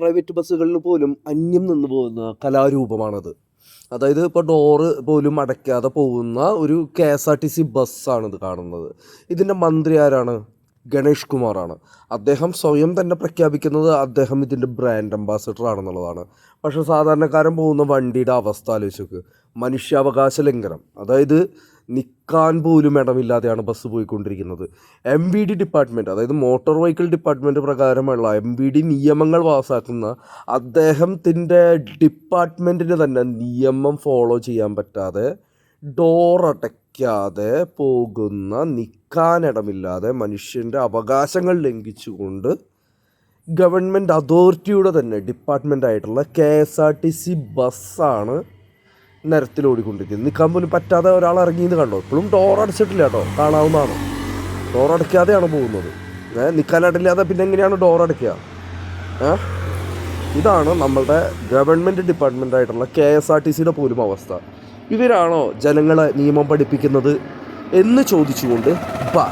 Private ബസ്സുകളിൽ പോലും അന്യം നിന്ന് പോകുന്ന കലാരൂപമാണത്. അതായത് ഇപ്പോൾ ഡോറ് പോലും അടയ്ക്കാതെ പോകുന്ന ഒരു KSRTC ബസ്സാണിത് കാണുന്നത്. ഇതിൻ്റെ മന്ത്രി ആരാണ്? ഗണേഷ് കുമാറാണ്. അദ്ദേഹം സ്വയം തന്നെ പ്രഖ്യാപിക്കുന്നത് അദ്ദേഹം ഇതിൻ്റെ ബ്രാൻഡ് അംബാസഡർ ആണെന്നുള്ളതാണ്. പക്ഷേ സാധാരണക്കാരൻ പോകുന്ന വണ്ടിയുടെ അവസ്ഥ ആലോചിച്ച് നോക്ക്. മനുഷ്യാവകാശ ലംഘനം, അതായത് നിൽക്കാൻ പോലും ഇടമില്ലാതെയാണ് ബസ് പോയിക്കൊണ്ടിരിക്കുന്നത്. MVD ഡിപ്പാർട്ട്മെൻറ്റ്, അതായത് മോട്ടോർ വെഹിക്കിൾ ഡിപ്പാർട്ട്മെൻറ്റ് പ്രകാരമുള്ള MVD നിയമങ്ങൾ പാസ്സാക്കുന്ന അദ്ദേഹത്തിൻ്റെ ഡിപ്പാർട്ട്മെൻറ്റിന് തന്നെ നിയമം ഫോളോ ചെയ്യാൻ പറ്റാതെ ഡോറടയ്ക്കാതെ പോകുന്ന, നിൽക്കാനിടമില്ലാതെ മനുഷ്യൻ്റെ അവകാശങ്ങൾ ലംഘിച്ചുകൊണ്ട് ഗവൺമെൻറ് അതോറിറ്റിയുടെ തന്നെ ഡിപ്പാർട്ട്മെൻറ്റായിട്ടുള്ള KSRTC ബസ്സാണ് നിരത്തിലോടിക്കൊണ്ടിരിക്കുന്നത്. നിൽക്കാൻ പോലും പറ്റാതെ ഒരാൾ ഇറങ്ങിയെന്ന് കണ്ടോ? ഇപ്പോഴും ഡോറടച്ചിട്ടില്ല കേട്ടോ, കാണാവുന്നതാണ്. ഡോറടയ്ക്കാതെയാണ് പോകുന്നത്. നിൽക്കാനായിട്ടില്ലാതെ പിന്നെ എങ്ങനെയാണ് ഡോറടയ്ക്കുക? ഇതാണ് നമ്മളുടെ ഗവൺമെൻറ് ഡിപ്പാർട്ട്മെൻറ്റായിട്ടുള്ള KSRTCയുടെ പോലും അവസ്ഥ. ഇവരാണോ ജനങ്ങളെ നിയമം പഠിപ്പിക്കുന്നത് എന്ന് ചോദിച്ചുകൊണ്ട് ബൈ.